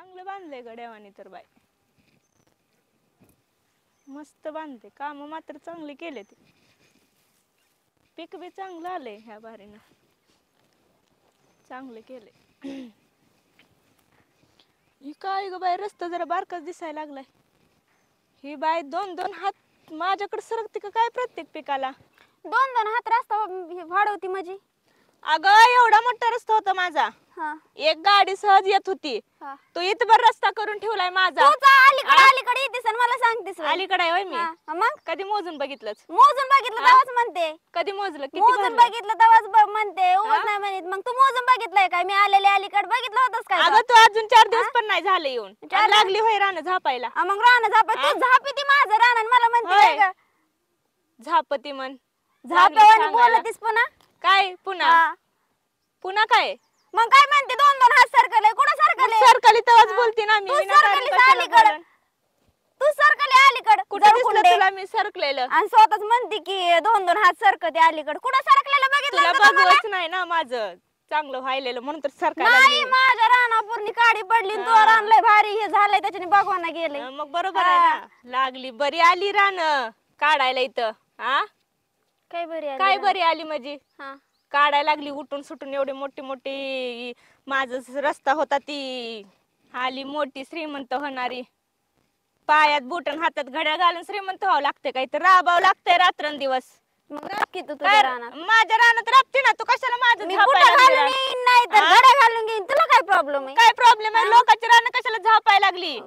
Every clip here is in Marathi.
चांगलं बांधलंय गड्यावानी तर बाई, मस्त बांधते. काम मात्र चांगले केले ते. पीक बी चांगलं आलंय ह्या बारीनं, चांगले केले. ही काय ग बाई, रस्ता जरा बारकाच दिसायला लागलाय. ही बाई 2-2 हात माझ्याकडे सरकते का काय प्रत्येक पिकाला? 2-2 हात रस्ता वाढवती म्हणजे? अगं एवढा मोठा रस्ता होता माझा, एक गाडी सहज येत होती. तू इथभर रस्ता करून ठेवलाय माझा. तू अलीकडे अलीकडे येतेस आणि मला सांगतेस अलीकडे आहे मी? मग कधी मोजून बघितलंच? मोजून बघितलं तेव्हाच म्हणते. कधी मोजलं? किती मोजून बघितलं तेव्हाच म्हणते, उगाच नाही म्हणत. मग तू मोजून बघितलंय काय? मी आलेले अलीकडे बघितलं होतंस काय? अगं तू अजून 4 दिवस पण नाही झाले येऊन, लागली होय रान झापायला. मग रान झाप तू झापी ती माझं रान आणि मला म्हणते झापती म्हण. झापावानी बोलतीस पुन्हा काय? पुन्हा पुन्हा काय? मग काय म्हणते 2-2 हात सरकले? कुठं सरकले? सरकली तेव्हाच बोलते ना मी. तू सरकले अलीकडे. कुठं दिसलं तुला मी सरकलेलं? आणि स्वतःच म्हणते की 2-2 हात सरकते अलीकडे. कुठं सरकलेलं बघितलं? तुला बघवच नाही ना माझं चांगलं व्हायलेलं, म्हणून तर सरकायला नाही. माझ्या रानापूर्णी काडी पडली, तू रानलंय भारी हे झालंय, त्याच्याने भगवाना गेले. मग बरोबर आहे ना. लागली बरी आली रान काढायला इथं. काय बरी काय बरी आली म्हणजे? काढायला लागली उठून सुटून. एवढी मोठी मोठी माझा रस्ता होता ती आली मोठी श्रीमंत होणारी. पायात बुटन हातात घड्या घालून श्रीमंत व्हावं लागते, काही तर राबावं लागतंय रात्रंदिवस. माझ्या रानात राबते ना तू. कशाला माझं नाही तर घड्या घालून घेईन. तुला काय प्रॉब्लेम आहे? काय प्रॉब्लेम आहे? लोकांची रान कशाला झापायला लागली?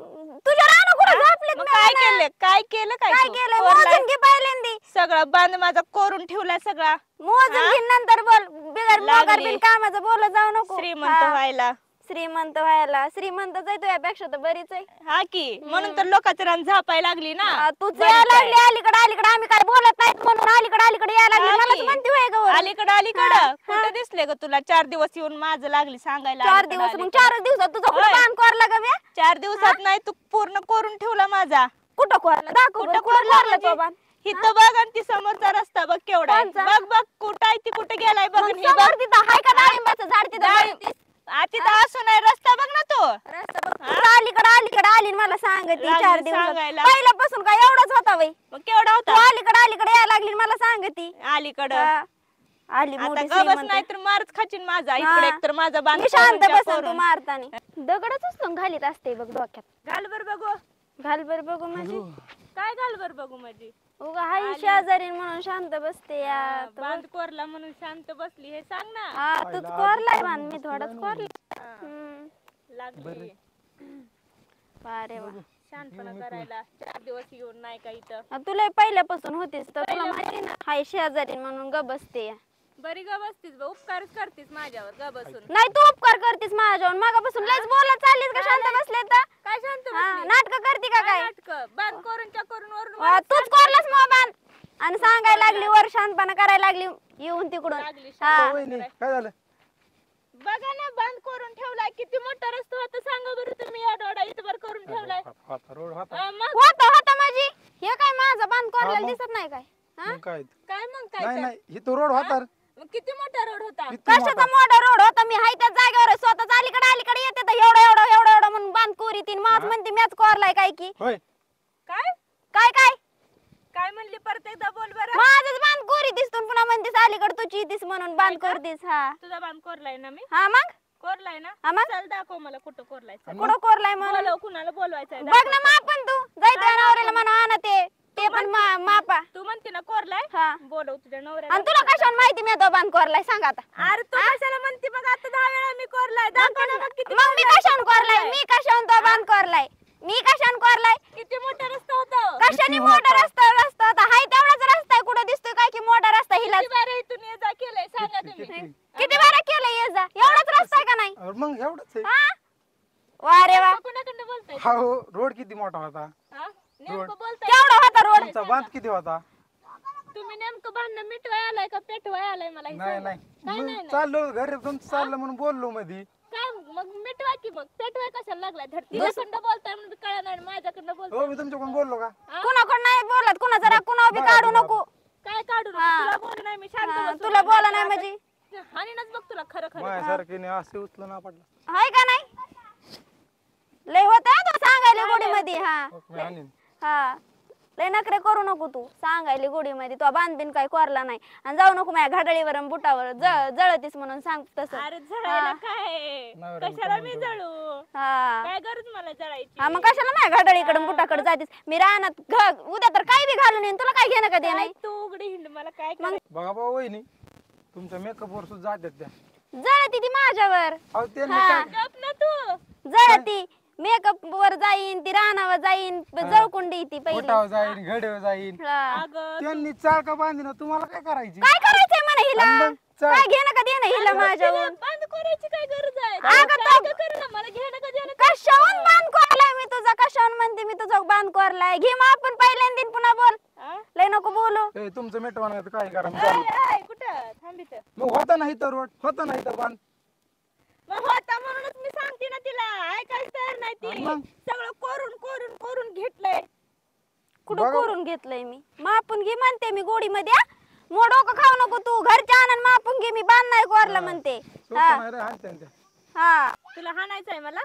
तुझ्या रान कुठं झापले? काय केलं? काय केलं? काय केलं? मोजून घे पहिल्यांदी. सगळं बांध माझा करून ठेवलाय सगळा. मोजून घे नंतर बोल. बिगर कामाचं बोलत जाऊ नको. श्रीमंत व्हायला. श्रीमंत व्हायला श्रीमंतच आहे तुझ्यापेक्षा तर बरीच आहे. हा की म्हणून तर लोकांची रान झापायला लागली ना. तूच यायला लागली अलीकडे अलीकडे. आम्ही काय बोलत नाहीत म्हणून अलीकडे अलीकडे यायला लागली. मलाच म्हणते होय गं अलीकडे अलीकडे. कुठे दिसले ग तुला? 4 दिवस येऊन माझं लागली सांगायला. 4 दिवस? मग 4 दिवसात तुझा कुठं बांध कोरला ग बे? 4 दिवसात नाही, तू पूर्ण करून ठेवला माझा. कुठं कोरला? दाखव. कुठं कोरला तो बांध? इथं बघ आणि ती समोरचा रस्ता बघ केवढा आहे. बघ बघ कुठं आहे ती, कुठे गेलाय बघ. समोर तिथं हाय का डाळिंबाचं झाड? तिथं तिथं असून आहे रस्ता बघ ना तो. अलीकडे अलीकडे आली मला सांगते 4 दिवस. पहिल्यापासून काय एवढाच होता बाई? मग केवढा होता? अलीकडे अलीकडे यायला लागली मला सांगती. अलीकडे आली मोठी गबस नाही तर मारच खाचीन माझा. इकडे एक तर माझा बांध शांत बसन तू मारतानी. दगडच उचलून घालीत असते बघ डोक्यात. घाल बर बघू. घाल बर बघू म्हणजे काय? घाल बर बघू म्हणजे उगा हाय शेजारी म्हणून शांत बसते या. बांध कोरला म्हणून शांत बसली हे सांग ना. हा तूच कोरलाय बांध, मी थोडाच कोरला. लागली अरे वा शांतपणा करायला. 4 दिवस येऊन नाही का इथं? तुला पहिल्यापासून होतीस तर तुला माहिती ना हाय शेजारी म्हणून ग बसते या. बरी ग बसतीस बा. उपकार करतीस माझ्यावर ग बसून. नाही तू उपकार करतीस माझ्यावर. मागापासून लयच बोलत चाललीस का शांत बसले तर? काय शांत बसली? नाटक करती का काय? नाटक बांध करून वरून तूच कोरलास मग बांध आणि सांगायला लागली वर शांतपणा करायला लागली येऊन तिकडून. काय झालं? बघा ना बांध करून ठेवलाय. किती मोठा रस्ता होता सांगा बरं तुम्ही. या डोडा इथवर करून ठेवलाय. रोड होता होता माझी. हे काय माझा बांध कोरलेला दिसत नाही काय? काय काय मग काय? नाही नाही ही तो रोड होता. मग किती मोठा रोड होता? कशाचा मोठा रोड होता? मी हाय त्या जागेवर स्वतःच अलीकडे अलीकडे येते तर एवढं एवढं एवढं एवढं म्हणून बांध कोरी तीन मास म्हणते मॅच कोरलाय काय की? होय काय काय काय काय म्हणली? परत एकदा बोल बरं. माझंच बांध कोरी दिसतून पुन्हा म्हणतेस अलीकडे तुझी येतीस म्हणून बांध कोरतीस. हा तुझा बांध कोरलाय ना मी? हा मग कोरलाय ना? हा मग चल दाखव मला कुठं कोरलाय. कुठं कोरलाय म्हणून बोलव कुणाला बोलवायचंय. बघ ना माप पण तू जायचं नवऱ्याला म्हणा आणा ते पण मापा. तू म्हणते ना कोरलाय? हा बोलव तुझ्या नवऱ्याला. आणि तुला कशावर माहिती मी तो बांध कोरलाय सांग आता? अरे तू कशाला म्हणते मग? आता 10 वेळा मी कोरलाय. दाखव ना मग किती. मग मी कशावर कोरलाय? मी कशावर तो बांध कोरलाय? मी कशावर कोरलाय? किती मोठा रस्ता होता? कशाने मोठा रस्ता होता? हाय तेवढाच रस्ता आहे. कुठं दिसतोय काय की मोठा रस्ता? हिला किती बार इथून ये जा केलंय सांगा तुम्ही. किती बारा केलं ये जा? एवढाच रस्ता आहे का नाही? मग एवढंच आहे. हा वा रे वा. कुणाकडनं बोलताय? हा हो रोड किती मोठा होता? हा नेमकं बोलताय? केवढा होता रोड? तुमचा बांध किती होता? तुम्ही नेमकं भांडण मिटवाय आलाय का पेटवाय आलाय? मला हे नाही सांगा. काय नाही नाही चाललो घरी तुमचं चाललं म्हणून बोललो मधी. काय मग मिटवा की मग. पेटवाय कशाला लागलाय? धरतीकडनं बोलताय म्हणून कळलं नाही. माझ्याकडनं बोलताय. हो मी तुमच्याकडून बोललो का? कुणाकडं नाही बोलत. कुणाचा राग कुणावर बी काढू नको. काय काढू नको? तुला बोल नाही मी शांत बसतो. तुला बोला नाही म्हणजे हानीनच बघ तुला खरं खरं. माझ्यासारखीने असे उचलं ना पडलं. हाय का नाही? मी आणीन. हा लय नखरे करू नको तू सांगायली गोडी मध्ये तो बांधबिन काय कोरला नाही आणि जाऊ नको माझ्या घड्याळीवर आणि बुटावर जळतीस म्हणून सांग तसं अरे जळायला काय नवऱ्याने कशाला कमवून मी ठेवलं. जळू हा काय गरज मला जळायची हा मग कशाला माझ्या घड्याळीकडे बुटाकडे जातीस मी रानात उद्या तर काही बी घालून येईन तुला काय घेणं कधी काय नाही तू उघडी हिंड मला काय करायचं बघा बाबा वहिनी तुमच्या मेकअप वर सुद्धा जातात त्या जळती ती माझ्यावर अहो त्यांनी हा. काय गप ना तू जळती मेकअप वर जाईन ती रानावर जाईन जळकुंडी ती पहिली पोटावर जाईन घड्यावर जाईन हा. अगं त्यांनी चाळका बांधली तुम्हाला काय करायची काय करायचंय म्हणा हिला आणि मग चल. काय घेणं का देणं हिला माझ्यावर बंद करायची काय गरज आहे अगं काय तो- कर ना मला घेणं कधी आलं कशाहून बांध कोरलाय मी तुझा कशाहून म्हणते मी तुझा बांध कोरलाय घे मग आपण पहिल्यांदा पुन्हा बोल हा? लय नको बोलू ए, तुमचं मेटवाना काय करा मी चाललो. कुठं थांबित मग होता नाही तर रोड होता नाही तर बांध मग होता म्हणूनच मी सांगते ना तिला ऐकायला तयार नाही ती आणि मग? सगळं कोरून कोरून कोरून घेतलंय कुठं बघा. कोरून घेतलंय मी मापून घे म्हणते मी गोडी मध्ये मग डोकं खाऊ नको तू घरच्या आनंद मापून घे मी बांध नाही कोरला म्हणते सोपं हा नाही रे, हात त्यांच्या. हा तुला हाणायचंय मला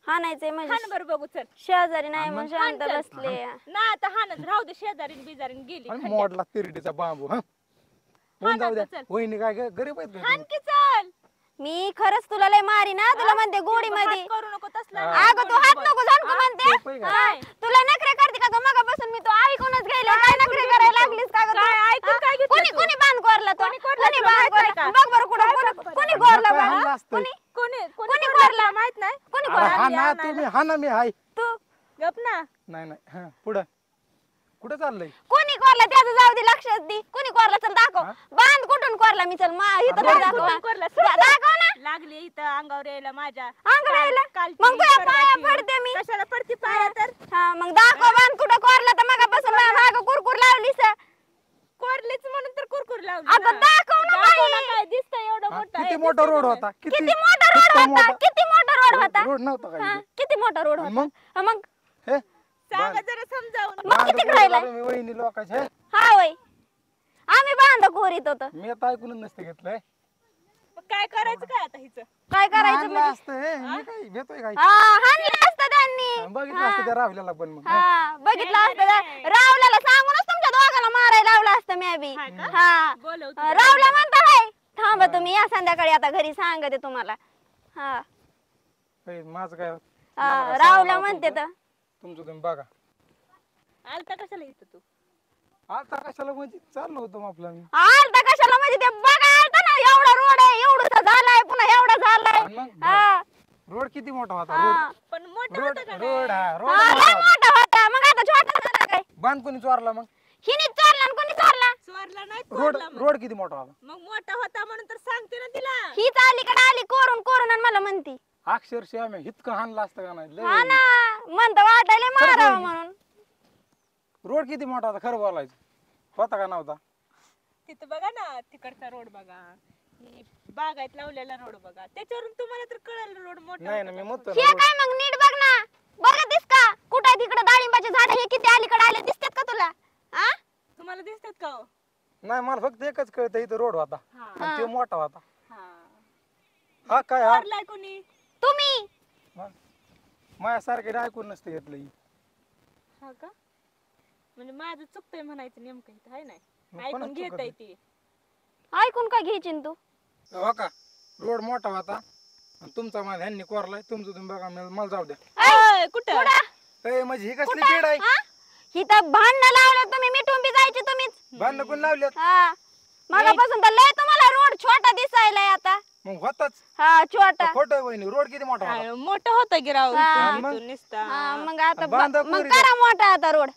हाणायचंय हान म्हणजे बरं बघू चल शेजारी नाही म्हणून शांत हाण चल. बसले ना आता हानच राहू दे शेजारीन बिजारीन गेली आणि खड्ड्यात. मोडला तिरडीचा बांबू हा होऊन जाऊ द्या चल. वहिनी काय गरीब आहेत का हाण की चल मी खरंच तुला लय मारी ना तुला म्हणते गोडी मध्ये हात करू नको तसला हा. अगं तू हात नको झणकू म्हणते सोपं आहे का? हा. तुला नखरे करते का ग मगापासून मी तो ऐकूनच गेले काय नखरे करायला लागलीस का ग तू? काय ऐकून हा? काय घेतलं कोणी तू? कोणी बांध कोरला तो कोणी कोरला कोणी तुला बांध माहित कोरला आहे का? बघ बरं कुठं कोणी कोणी कोरला काय हाणलं बांध असतं? कोणी कोणी कोणी कोरला कोरला? माहित नाही कोणी अरे कोरला हा ना आणायला. तुम्ही हा ना मी हाय तू गप ना नाही नाही हा पुढं कुठं चाललंय कोणी कोरला त्याचं जाऊ दे लक्षात दे कोणी कोरला चल दाखव हा? बांध कुठून कोरला मी चल इथं अरे तर बांध दाखव कुठून ना. कोरला? दाखव ना लागली इथं अंगावर यायला माझ्या अंगावर यायला? कालची, मग तुझ्या पाया परवाची. पडते मी. कशाला पडती पाया तर हा मग दाखव बांध कुठं कोरला तर मगापासून माग कुरकुर लावलीस कोरलीच म्हणून तर कुरकुर लावली आता ना. दाखव ना दाखव बाई. ना काय दिसतंय एवढं हा, मोठं किती आहे, मोठा दिसतंय रोड तुला? होता किती मोठा रोड किती होता मोठा? किती मोठा रोड होता रोड नव्हता हा, काय किती मोठा रोड आणि होता मग? हा, मग हे सांगा जरा समजावून मग किती राहिलाय मी वहिनी लोकांचे हे? हा वय आम्ही बांध कोरीत होतो मी आता ऐकूनच नसते घेतलंय मग काय करायचं काय आता हिचं काय करायचं आणलं म्हणजे? असतं हे मी काय घेतोय काय हा हाणलं असतं त्यांनी बघितलं असतं त्या राहुल्याला पण मग हा बघितलं असतं त्या रावल्याला सांगूनच तुमच्या दोघांना मारायला लावलं असतं मी बी हाय का? हा बोलव तू. रावला म्हणता हाय थांबा तुम्ही या संध्याकाळी आता घरी सांगते तुम्हाला हा हे, माझं काय हा, रावला म्हणते तर तुमचं तुम्ही बघा आलता कशाला इथं तू आता कशाला म्हणजे चाललो होतो मग आपला मी आलता कशाला म्हणजे ते बघा आलता ना एवढा रोड आहे एवढा झालाय पुन्हा एवढा झालाय आणि मग हा रोड किती मोठा होता हा. पण मोठं रोड होतं का रोड नाही? हा रोड हा, मोठा लय होता. मोठा होता मग आता छोटा झाला काय बांध कोणी चोरला मग हिने चोरला आणि कोणी चोरला चोरला नाही रोड कोरला मग. रोड किती मोठा होता मग मोठा होता म्हणून तर सांगते ना तिला हीच अलीकडे आली कोरून कोरून आणि मला म्हणती अक्षरशः आम्ही इतकं हाणलं असतं का नाही हा लय. ना म्हणतं वाटायला मारावं बोलली. म्हणून रोड किती मोठा होता खरं बोलायचं होता का नव्हता तिथं बघा ना तिकडचा रोड बघा ही बागायत लावलेला रोड बघा त्याच्यावरून तुम्हाला तर कळलं रोड मोठा नाही होता ना मी का? म्हणतो हे ना रोड काय मग नीट बघ ना बघतीस का कुठे तिकडे डाळिंबाचे झाड हे किती अलीकडे आले दिसतात का तुला आ तुम्हाला दिसतात का हो? नाही मला फक्त एकच कळतं इथं रोड होता हा आणि तो मोठा होता हा हा काय हा चोरलाय कोणी तुम्ही हा. माझ्यासारखे ऐकून नसतं घेतलं ही. हा का म्हणजे माझं चुकतंय म्हणायचं नेमकं इथं आहे मग नाही ऐकून कोणाचं घेताय चुकतंय? ती ऐकून काय घ्यायची तू हो का रोड मोठा होता आणि तुमचा माझ्या ह्यांनी कोरलाय तुमचं तुम्ही बघा मला जाऊ द्या अय, कुठं ए म्हणजे ही कसली पेड आहे इथं भांडणं लावलं तुम्ही मिटून बी जायचे तुम्हीच भांडण कोण लावल्यात हा मगापासून तर लय तुम्हाला रोड छोटा दिसायलाय आता मग होताच हा छोटा खोट वहिनी रोड किती मोठा होता अरे, मोठं होतं गिराव हा. निसता हा मग आता बांधा मग पोरीला. करा मोठा आता रोड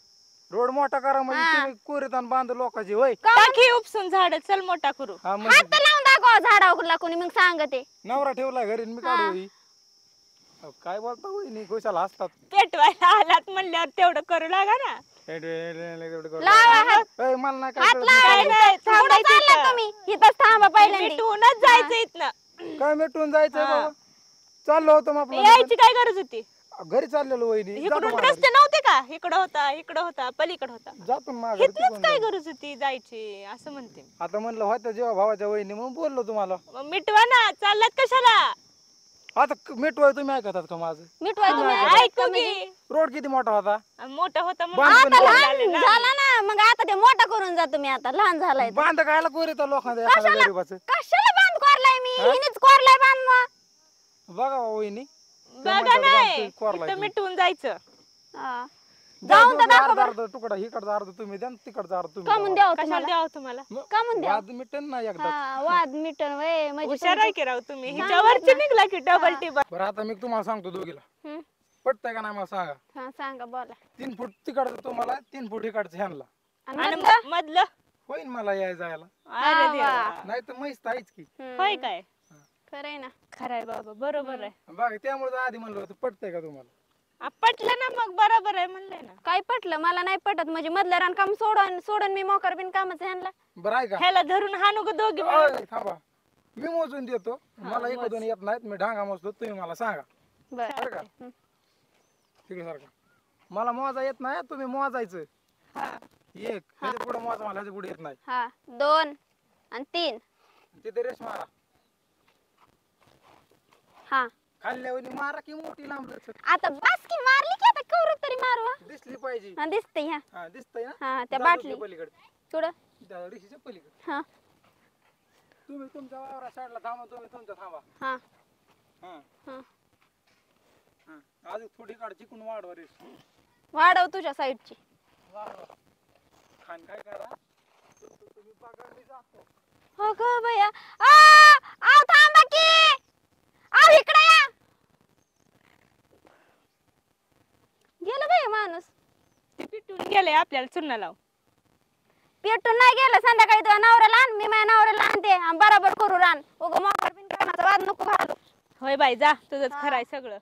रोड मोठा करा म्हणजे हा. तुम्ही कोरीत आणि बांध लोकांची होय टाकी उपसून झाड चल मोठा करू हा हात म्हणजे तर लावून दाखवा झाडावर कोणी मग सांगते नवरा ठेवला घरी आणि मी काढू ही. अहो, काय बोलता वहिनी खुशाला असतात पेटवायला आलात म्हणल्यावर तेवढं करू लागा ना लावा हात मला नाही काय हात कळत लावा नाही. नाही, कुठं थांबायचं चालला इथं. तुम्ही इथंच थांबा पहिल्यांदा मिटवूनच जायचं इथनं काय मिटून जायचंय हा. बाबा चाललो होतो मग आपलं यायची काय गरज होती घरी चाललेलो वहिनी जातो इकडून माघारी. रस्ते नव्हते का इकडं होता पलीकडे होता जातो माघारी इथनच तिकडून काय जाऊ. गरज होती जायची असं म्हणते मी. आता म्हणलं होत्या जेव्हा भावाच्या वहिनी म्हणून बोललो तुम्हाला मग मिटवा ना चाललात कशाला आता मिठवाय तुम्ही ऐकतात का माझं? मिठवाय तुम्ही हा, ऐकत ऐकू का की म्हणजे? रोड किती मोठा होता? मोठा होता बांध म्हणून पण आता झालं. झालं लहान ना. झाला ना, मग आता ते मोठा करून जा तुम्ही. आता लहान झालाय तर. बांध खायला कोर येतं लोकांना एखाद्या गरीबाचं. कशाला बांध कोरलाय मी? हा? हिनेच कोरलाय बांध मग. बघा वहिनी बघा नाही इथं मिटवून जायचं. हा. जाऊन तर दाखव बरं. अर्धा तुकडा इकडचा अर्धा तुम्ही द्या, तिकडचा अर्धा तुम्ही का म्हणून द्या. द्यावं कशाला तुम्हाला? द्यावं तुम्हाला? का म्हणून द्यावं? वाद मिटेल ना एकदा. हा, वाद मिटन वय म्हणजे हुशार आहे की राव तुम्ही. सांगा हिच्यावरची ना. निघला की डबल टिबल. बरं आता मी तुम्हाला सांगतो दोघीला, हम्म. पटतंय का नाही मला सांगा. हा सांगा बोला. 3 फूट तिकडचं तुम्हाला, 3 फूट इकडचं ह्यांना. आणि आणि मधलं? मधलं होईन मला याय जायला. अरे वा. देवा. नाही तर म्हैस आहेच की. होय काय? खरंय ना. खरंय बाबा बरोबर आहे. बघा त्यामुळे आधी म्हणलं होतं पटतंय का तुम्हाला. पटलं ना मग बरोबर आहे म्हणलंय ना. काय पटलं मला नाही पटत म्हणजे मधलं रान काम सोडून सोडून मी मोकर बिन कामाचं ह्यांना. बरं आहे का? ह्याला धरून हाणू ग दोघी ओय, थांबा मी मोजून देतो. मला एक दोन येत नाहीत, मी ढांगा मोजतो, तुम्ही मला सांगा. बरं बरं का? तिकडे सारखा मला मोजा येत नाही, तुम्ही मोजायचं. एक ह्याच्या पुढे मोजा, मला ह्याच्या पुढे येत नाही. हा 2 आणि 3. तिथे रेश मारा, हा खाल्ल्यावर मारा की मोठी लांब लचक. आता बस की मारली की आता कवर तरी मारू हा. दिसली पाहिजे. हा दिसते ह्या. हा दिसतंय ना. हा त्या जाऊ बाटली दे पलीकडे, थोडं. रिशीच्या पलीकडे. हा तुम्ही तुमच्या वावरा साईडला थांबा, तुम्ही तुमच्या थांबा. हा हा हा. हा अजून थोडी काढ चिकून वाढवा रेश. वाढव तुझ्या साईडची. वाढवा. खान काय करा, तुम्ही पकड, मी जातो. हो ग बया. आ थांबा की. इकडे या. गेलं बाई माणूस. ते पिटून गेले आपल्याला चुन्ना लाव. पेटून नाही गेलं. संध्याकाळी तुझ्या नवऱ्याला आण, मी माझ्या नवऱ्याला आणते आणि बरोबर करू रान. उगा मोकर बिन कामाचा वाद नको घालू. होय बाई जा तुझंच खरंय सगळं.